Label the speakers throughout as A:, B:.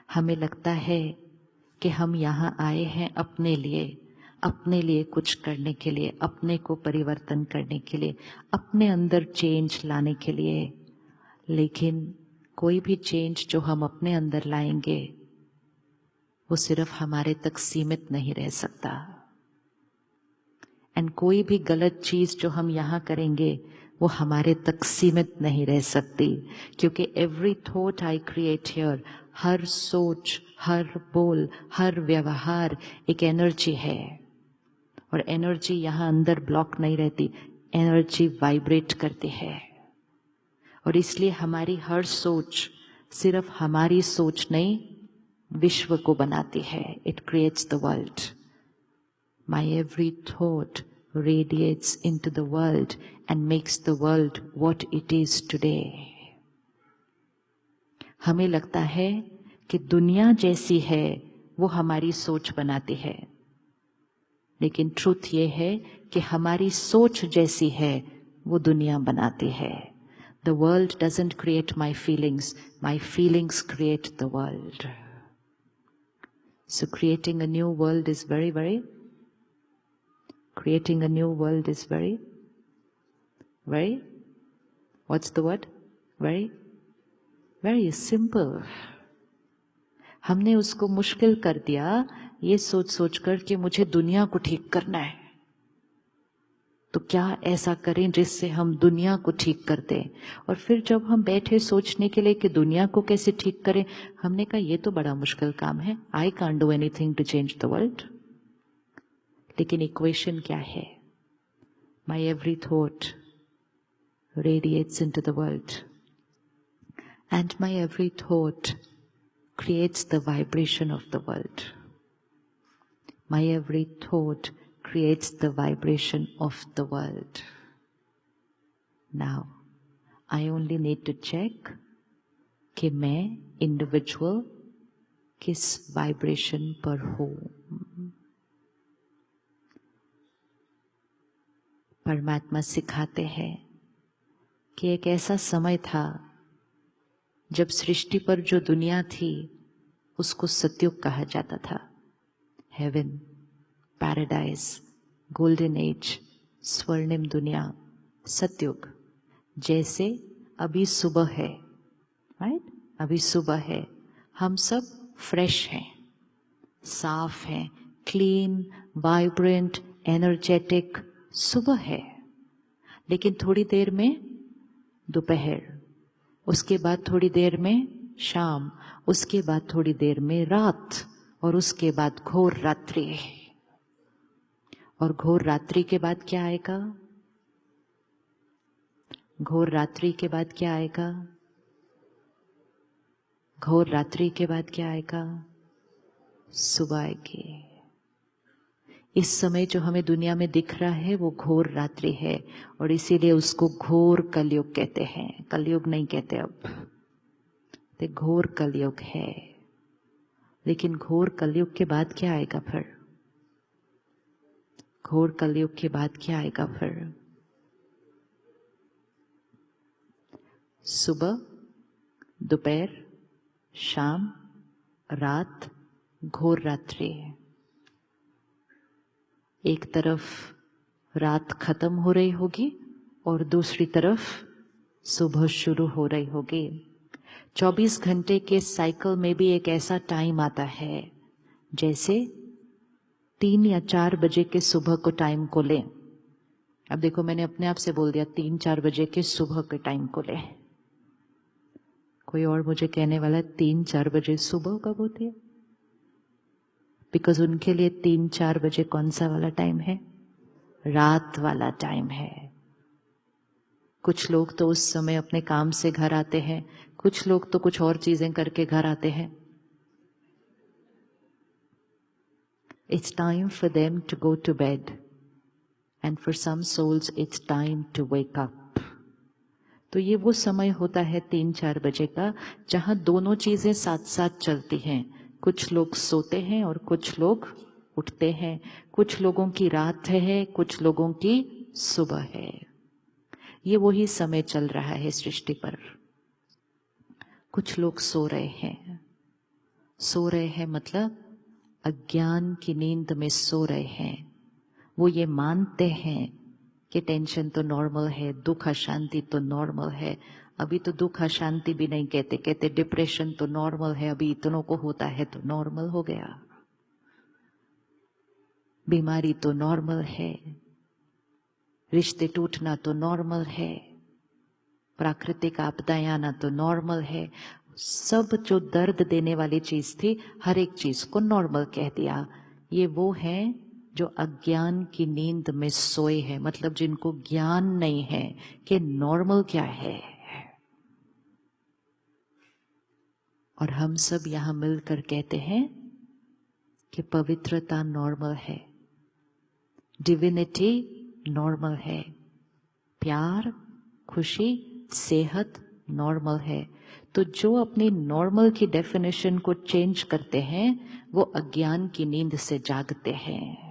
A: हमें लगता है कि हम यहाँ आए हैं अपने लिए कुछ करने के लिए, अपने को परिवर्तन करने के लिए, अपने अंदर चेंज लाने के लिए। लेकिन कोई भी चेंज जो हम अपने अंदर लाएंगे वो सिर्फ हमारे तक सीमित नहीं रह सकता। एंड कोई भी गलत चीज जो हम यहाँ करेंगे वो हमारे तक सीमित नहीं रह सकती, क्योंकि every thought I create here, हर सोच, हर बोल, हर व्यवहार एक एनर्जी है। और एनर्जी यहाँ अंदर ब्लॉक नहीं रहती, एनर्जी वाइब्रेट करती है। और इसलिए हमारी हर सोच सिर्फ हमारी सोच नहीं, विश्व को बनाती है। It creates the world. My every thought radiates into the world and makes the world what it is today. हमें लगता है कि दुनिया जैसी है वो हमारी सोच बनाती है, लेकिन ट्रूथ ये है कि हमारी सोच जैसी है वो दुनिया बनाती है। The world doesn't create my feelings create the world. So creating a new world is very what's the word? Very simple. हमने उसको मुश्किल कर दिया ये सोच कर कि मुझे दुनिया को ठीक करना है, तो क्या ऐसा करें जिससे हम दुनिया को ठीक कर दें। और फिर जब हम बैठे सोचने के लिए कि दुनिया को कैसे ठीक करें, हमने कहा ये तो बड़ा मुश्किल काम है, I can't do anything to change the world. लेकिन इक्वेशन क्या है? My every thought radiates into the world, and my every thought creates the vibration of the world. My every thought creates the vibration of the world. Now, I only need to check कि मैं individual किस vibration पर हूँ। परमात्मा सिखाते हैं कि एक ऐसा समय था जब सृष्टि पर जो दुनिया थी उसको सतयुग कहा जाता था। हेवन, पैराडाइज, गोल्डन एज, स्वर्णिम दुनिया, सतयुग। जैसे अभी सुबह है, राइट? अभी सुबह है, हम सब फ्रेश हैं, साफ हैं, क्लीन, वाइब्रेंट, एनर्जेटिक, सुबह है। लेकिन थोड़ी देर में दोपहर, उसके बाद थोड़ी देर में शाम, उसके बाद थोड़ी देर में रात, और उसके बाद घोर रात्रि। और घोर रात्रि के बाद क्या आएगा? घोर रात्रि के बाद क्या आएगा? घोर रात्रि के बाद क्या आएगा? सुबह आएगी। इस समय जो हमें दुनिया में दिख रहा है वो घोर रात्रि है, और इसीलिए उसको घोर कलयुग कहते हैं। कलयुग नहीं कहते अब, तो घोर कलयुग है। लेकिन घोर कलयुग के बाद क्या आएगा फिर? घोर कलयुग के बाद क्या आएगा फिर? सुबह, दोपहर, शाम, रात, घोर रात्रि। एक तरफ रात खत्म हो रही होगी और दूसरी तरफ सुबह शुरू हो रही होगी। 24 घंटे के साइकिल में भी एक ऐसा टाइम आता है जैसे 3 या 4 बजे के सुबह को टाइम को लें। अब देखो, मैंने अपने आप से बोल दिया 3-4 बजे के सुबह के टाइम को लें। कोई और मुझे कहने वाला 3-4 बजे सुबह कब होती है? बिकॉज उनके लिए 3-4 बजे कौन सा वाला टाइम है? रात वाला टाइम है। कुछ लोग तो उस समय अपने काम से घर आते हैं, कुछ लोग तो कुछ और चीजें करके घर आते हैं। It's time for them to go to bed, and for some souls it's time to wake up. तो ये वो समय होता है 3-4 बजे का, जहां दोनों चीजें साथ साथ चलती हैं। कुछ लोग सोते हैं और कुछ लोग उठते हैं। कुछ लोगों की रात है, कुछ लोगों की सुबह है। ये वही समय चल रहा है सृष्टि पर। कुछ लोग सो रहे हैं, सो रहे हैं मतलब अज्ञान की नींद में सो रहे हैं। वो ये मानते हैं कि टेंशन तो नॉर्मल है, दुख अशांति तो नॉर्मल है। अभी तो दुख अशांति भी नहीं कहते, कहते डिप्रेशन तो नॉर्मल है, अभी इतनों को होता है तो नॉर्मल हो गया। बीमारी तो नॉर्मल है, रिश्ते टूटना तो नॉर्मल है, प्राकृतिक आपदाएं आना तो नॉर्मल है। सब जो दर्द देने वाली चीज थी, हर एक चीज को नॉर्मल कह दिया। ये वो है जो अज्ञान की नींद में सोए हैं, मतलब जिनको ज्ञान नहीं है कि नॉर्मल क्या है। और हम सब यहां मिलकर कहते हैं कि पवित्रता नॉर्मल है, डिविनिटी नॉर्मल है, प्यार, खुशी, सेहत नॉर्मल है। तो जो अपनी नॉर्मल की डेफिनेशन को चेंज करते हैं वो अज्ञान की नींद से जागते हैं।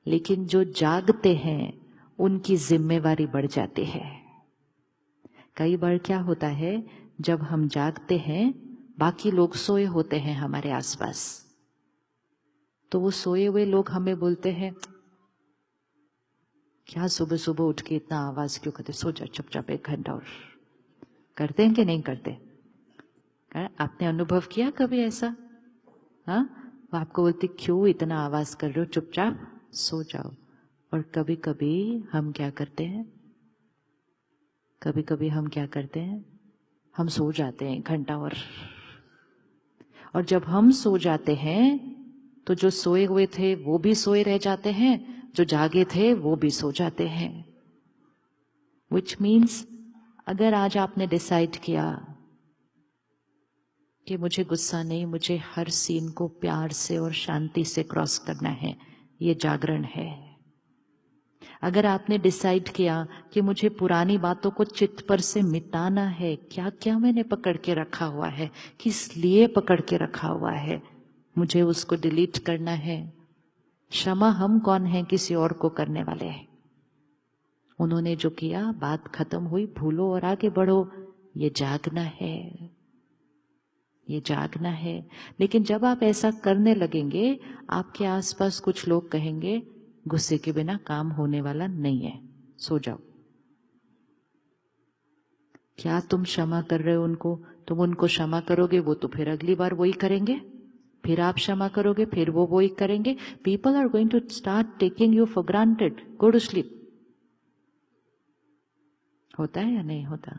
A: लेकिन जो जागते हैं उनकी जिम्मेवारी बढ़ जाती है। कई बार क्या होता है, जब हम जागते हैं बाकी लोग सोए होते हैं हमारे आसपास, तो वो सोए हुए लोग हमें बोलते हैं क्या सुबह सुबह उठ के इतना आवाज क्यों करते, सो जा चुपचाप 1 घंटा और। करते हैं कि नहीं करते? आपने अनुभव किया कभी ऐसा? हाँ, वो आपको बोलते क्यों इतना आवाज कर रहे हो, चुपचाप सो जाओ। और कभी कभी हम क्या करते हैं, कभी कभी हम क्या करते हैं, हम सो जाते हैं 1 घंटा और जब हम सो जाते हैं तो जो सोए हुए थे वो भी सोए रह जाते हैं, जो जागे थे वो भी सो जाते हैं। Which means अगर आज आपने डिसाइड किया कि मुझे गुस्सा नहीं, मुझे हर सीन को प्यार से और शांति से क्रॉस करना है, ये जागरण है। अगर आपने डिसाइड किया कि मुझे पुरानी बातों को चित्त पर से मिटाना है, क्या क्या मैंने पकड़ के रखा हुआ है, किस लिए पकड़ के रखा हुआ है, मुझे उसको डिलीट करना है। क्षमा हम कौन है किसी और को करने वाले हैं? उन्होंने जो किया, बात खत्म हुई, भूलो और आगे बढ़ो। ये जागना है, ये जागना है। लेकिन जब आप ऐसा करने लगेंगे, आपके आसपास कुछ लोग कहेंगे गुस्से के बिना काम होने वाला नहीं है, सो जाओ। क्या तुम क्षमा कर रहे हो उनको? तुम उनको क्षमा करोगे, वो तो फिर अगली बार वही करेंगे, फिर आप क्षमा करोगे, फिर वो वही करेंगे। People are going to start taking you for granted. Go to sleep. होता है या नहीं होता?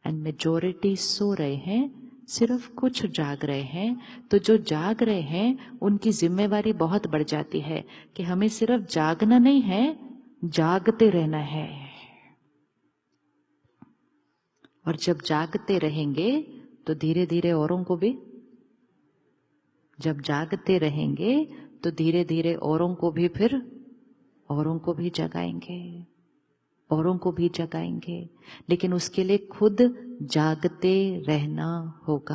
A: एंड मेजोरिटी सो रहे हैं, सिर्फ कुछ जाग रहे हैं। तो जो जाग रहे हैं उनकी जिम्मेवारी बहुत बढ़ जाती है कि हमें सिर्फ जागना नहीं है, जागते रहना है। और जब जागते रहेंगे तो धीरे धीरे औरों को भी, जब जागते रहेंगे तो धीरे धीरे औरों को भी, फिर औरों को भी जगाएंगे, औरों को भी जगाएंगे। लेकिन उसके लिए खुद जागते रहना होगा।